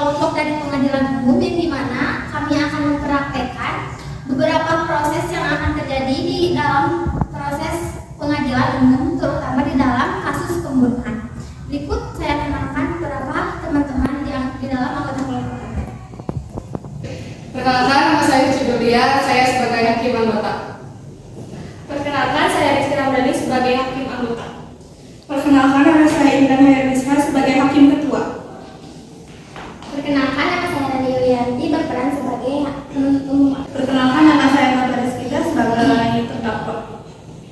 kelompok dari pengadilan umum yang dimana kami akan mempraktekkan beberapa proses yang akan terjadi di dalam proses pengadilan umum, terutama di dalam kasus pembunuhan. Berikut saya kenalkan beberapa teman-teman yang di dalam anggota kelompok kami. Perkenalkan, nama saya Cidulia, saya sebagai hakim anggota. Perkenalkan, saya Rizky Ramdhani sebagai hakim anggota. Perkenalkan, nama saya Intan Hayardisha sebagai hakim ketua. Perkenalkan, nama saya Nani Yulianti berperan sebagai penuntut umum. Perkenalkan, nama saya Nata Rizkida sebagai terdakwa.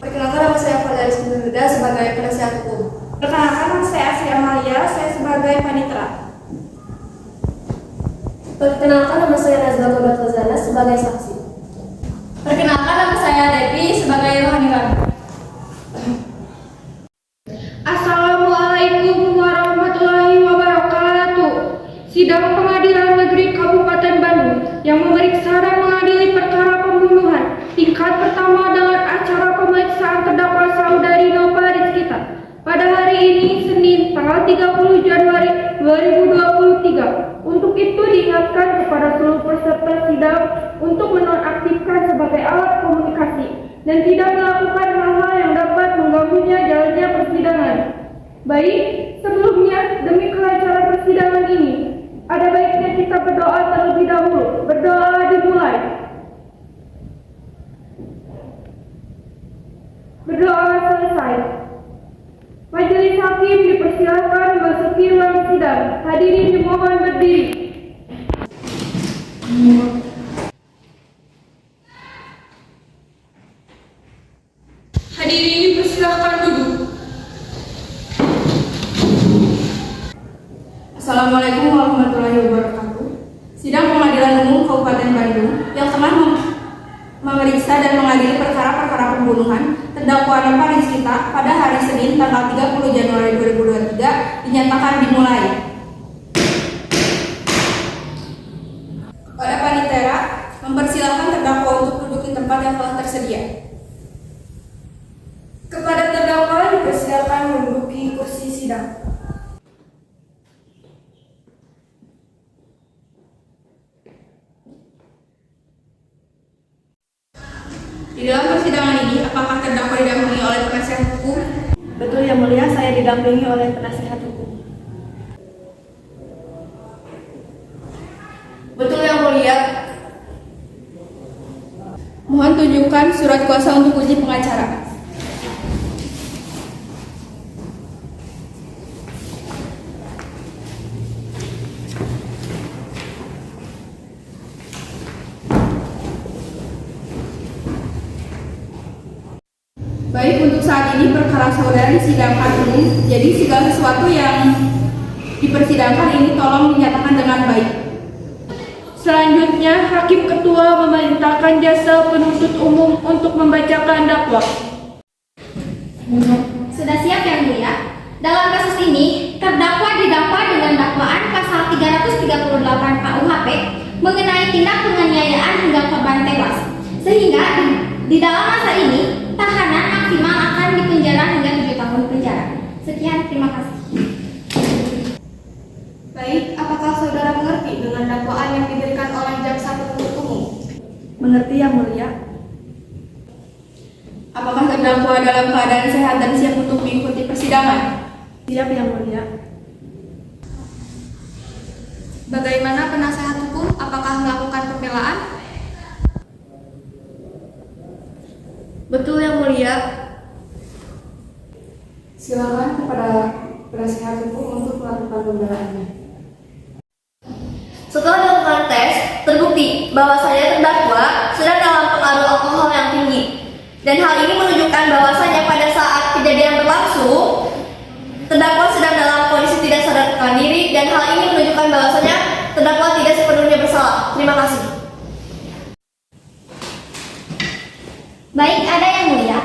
Perkenalkan, nama saya Fadil Rizky sebagai penasihat hukum. Perkenalkan, nama saya Asri Amalia, saya sebagai panitera. Perkenalkan, nama saya Nazla Gobat Lazana sebagai saksi. Perkenalkan, nama saya Devi sebagai rohaniwan. Assalamualaikum warahmatullahi wabarakatuh. Sidang Pengadilan Negeri Kabupaten Bandung yang memeriksa dan mengadili perkara pembunuhan tingkat pertama dengan acara pemeriksaan terdakwa Saudari Nova Rizkita pada hari ini Senin tanggal 30 Januari 2023. Untuk itu diingatkan kepada seluruh peserta sidang untuk menonaktifkan sebagai alat komunikasi dan tidak melakukan hal-hal yang dapat mengganggunya jalannya persidangan. Baik, sebelumnya demi kelancaran persidangan ini, ada baiknya kita berdoa terlebih dahulu. Berdoa dimulai. Berdoa selesai. Majelis hakim dipersilakan memasuki ruang sidang. Hadirin dimohon berdiri. Hadirin dipersilakan duduk. Assalamualaikum warahmatullahi wabarakatuh. Sidang Pengadilan Umum Kabupaten Bandung yang telah memeriksa dan mengadili perkara-perkara pembunuhan terdakwa Nova Rizkita pada hari Senin tanggal 30 Januari 2023 dinyatakan dimulai. Pada panitera, mempersilahkan terdakwa untuk duduk di tempat yang telah tersedia. Kepada terdakwa dipersilakan menduduki kursi sidang. Di dalam persidangan ini, apakah terdakwa didampingi oleh penasihat hukum? Betul yang mulia, saya didampingi oleh penasihat hukum. Betul yang mulia. Mohon tunjukkan surat kuasa untuk uji pengacara. Baik, untuk saat ini perkara saudara disidangkan umum, jadi segala sesuatu yang dipersidangkan ini tolong dinyatakan dengan baik. Selanjutnya, Hakim Ketua memerintahkan jasa penuntut umum untuk membacakan dakwa. Sudah siap yang mulia? Dalam kasus ini, terdakwa didakwa dengan dakwaan pasal 338 KUHP mengenai tindak penganiayaan hingga korban tewas. Sehingga di dalam masa ini, tahanan maksimal akan dipenjara hingga 7 tahun penjara. Sekian, terima kasih. Baik, apakah saudara mengerti dengan dakwaan yang diberikan oleh jaksa penuntut umum? Mengerti yang mulia. Apakah terdakwa dalam keadaan sehat dan siap untuk mengikuti persidangan? Siap yang mulia. Bagaimana penasehat hukum? Apakah melakukan pembelaan? Betul yang mulia. Silakan kepada penasihat hukum untuk melakukan pembelaannya. Setelah dilakukan tes, terbukti bahwasanya terdakwa sedang dalam pengaruh alkohol yang tinggi. Dan hal ini menunjukkan bahwasanya pada saat kejadian berlangsung, terdakwa sedang dalam kondisi tidak sadarkan diri dan hal ini menunjukkan bahwasanya terdakwa tidak sepenuhnya bersalah. Terima kasih. Baik, ada yang mulia.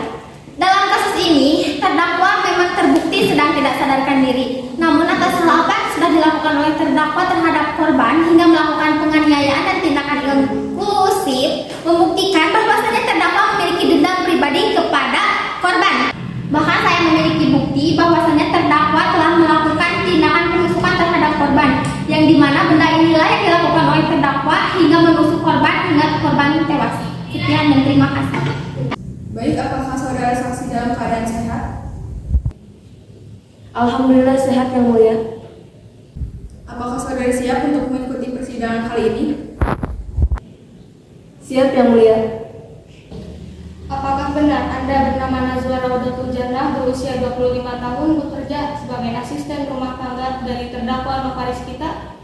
Dalam kasus ini, terdakwa memang terbukti sedang tidak sadarkan diri. Namun atas hal apa yang sudah dilakukan oleh terdakwa terhadap korban hingga melakukan penganiayaan dan tindakan inklusif membuktikan bahwasanya terdakwa memiliki dendam pribadi kepada korban. Bahkan saya memiliki bukti bahwasanya terdakwa telah melakukan tindakan penusukan terhadap korban, yang dimana benda ini inilah yang dilakukan oleh terdakwa hingga menusuk korban hingga korban tewas. Sekian dan terima kasih. Baik, apakah saudara saksi dalam keadaan sehat? Alhamdulillah sehat yang mulia. Apakah saudara siap untuk mengikuti persidangan kali ini? Siap yang mulia. Apakah benar Anda bernama Nazwa Raudatul Jannah berusia 25 tahun bekerja sebagai asisten rumah tangga dari terdakwa Novaris kita?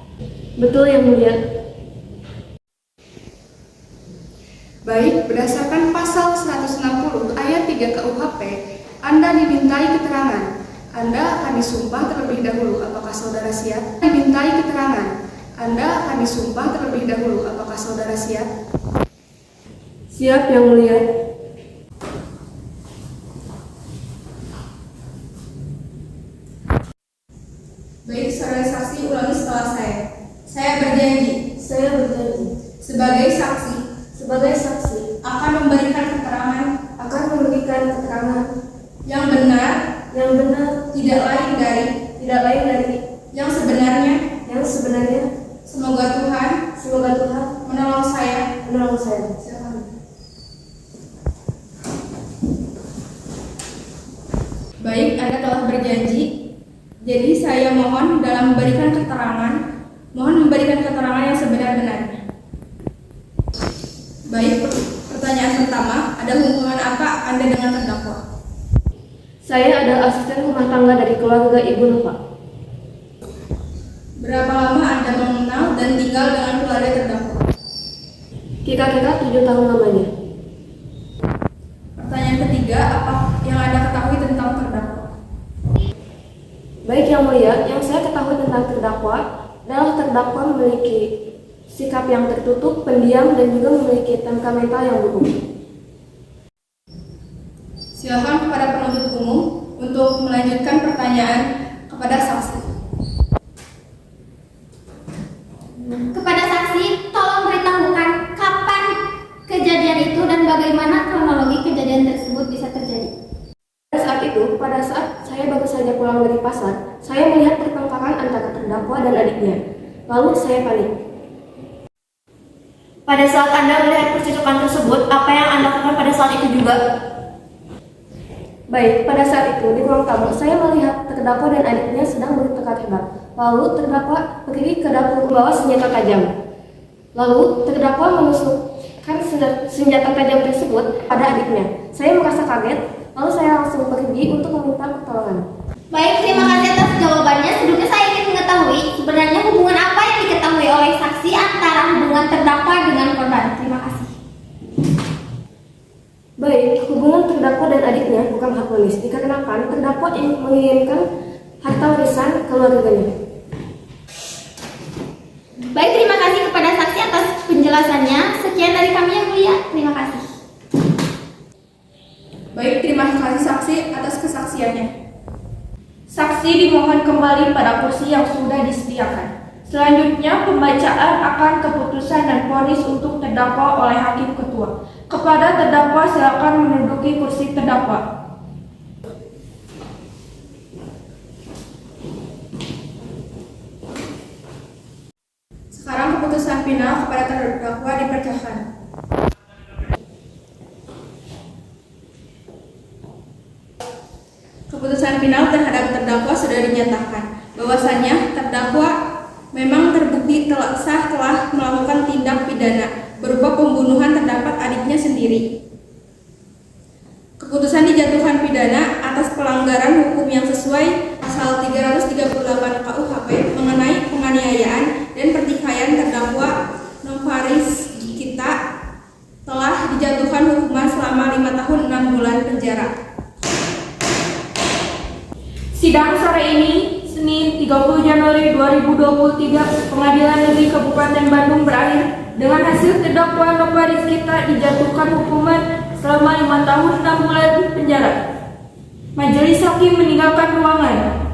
Betul yang mulia. Baik, berdasarkan pasal 160 ayat 3 KUHP, Anda dimintai keterangan. Anda akan disumpah terlebih dahulu. Apakah saudara siap? Dimintai keterangan. Anda akan disumpah terlebih dahulu. Apakah saudara siap? Siap yang mulia. Baik, saudara saksi ulangi setelah saya. Saya berjanji Saya berjanji sebagai saksi sebagai saksi akan memberikan keterangan yang benar, tidak lain dari yang sebenarnya. Semoga Tuhan menolong saya. Silakan. Baik, Anda telah berjanji. Jadi saya mohon memberikan keterangan yang sebenar-benarnya. Baik, pertanyaan pertama, ada hubungan apa Anda dengan terdakwa? Saya adalah asisten rumah tangga dari keluarga Ibu Nova. Berapa lama Anda mengenal dan tinggal dengan keluarga terdakwa? Kira-kira 7 tahun lamanya. Pertanyaan ketiga, apa yang Anda ketahui tentang terdakwa? Baik yang mulia, yang saya ketahui tentang terdakwa adalah terdakwa memiliki sikap yang tertutup, pendiam, dan juga memiliki temperamental yang buruk. Silakan kepada penuntut umum untuk melanjutkan pertanyaan kepada saksi. Kepada saksi, tolong beritahukan kapan kejadian itu dan bagaimana kronologi kejadian tersebut bisa terjadi. Pada saat saya baru saja pulang dari pasar, saya melihat pertengkaran antara terdakwa dan adiknya. Lalu saya panik. Pada saat Anda melihat percekcokan tersebut, apa yang Anda lakukan pada saat itu juga? Baik, pada saat itu di ruang tamu, saya melihat terdakwa dan adiknya sedang bertengkar hebat. Lalu terdakwa pergi ke dapur membawa senjata tajam. Lalu terdakwa menusukkan senjata tajam tersebut pada adiknya. Saya merasa kaget. Lalu saya langsung pergi untuk meminta pertolongan. Baik, terima kasih atas jawabannya. Sebelumnya saya ingin mengetahui sebenarnya hubungan apa yang diketahui oleh saksi antara hubungan terdakwa dengan korban. Terima kasih. Baik, hubungan terdakwa dan adiknya bukan harmonis dikarenakan terdakwa ingin menginginkan harta warisan keluarganya. Baik, terima kasih kepada saksi atas penjelasannya. Sekian dari kami yang mulia. Terima kasih. Baik, terima kasih saksi atas kesaksiannya. Saksi dimohon kembali pada kursi yang sudah disediakan. Selanjutnya, pembacaan akan keputusan dan vonis untuk terdakwa oleh Hakim Ketua. Kepada terdakwa silakan menduduki kursi terdakwa. Sekarang keputusan final kepada terdakwa dibacakan. Keputusan final terhadap terdakwa sudah dinyatakan bahwasannya terdakwa memang terbukti telah melakukan tindak pidana berupa pembunuhan terhadap adiknya sendiri. Keputusan dijatuhkan pidana atas pelanggaran hukum yang sesuai pasal 338 KUHP mengenai penganiayaan dan pertikaian terdakwa Novaris kita telah dijatuhkan hukuman selama 5 tahun 6 bulan penjara. Sidang sore ini, Senin 30 Januari 2023, Pengadilan Negeri Kabupaten Bandung berakhir dengan hasil terdakwa Novaris kita dijatuhkan hukuman selama 5 tahun 6 bulan penjara. Majelis Hakim meninggalkan ruangan.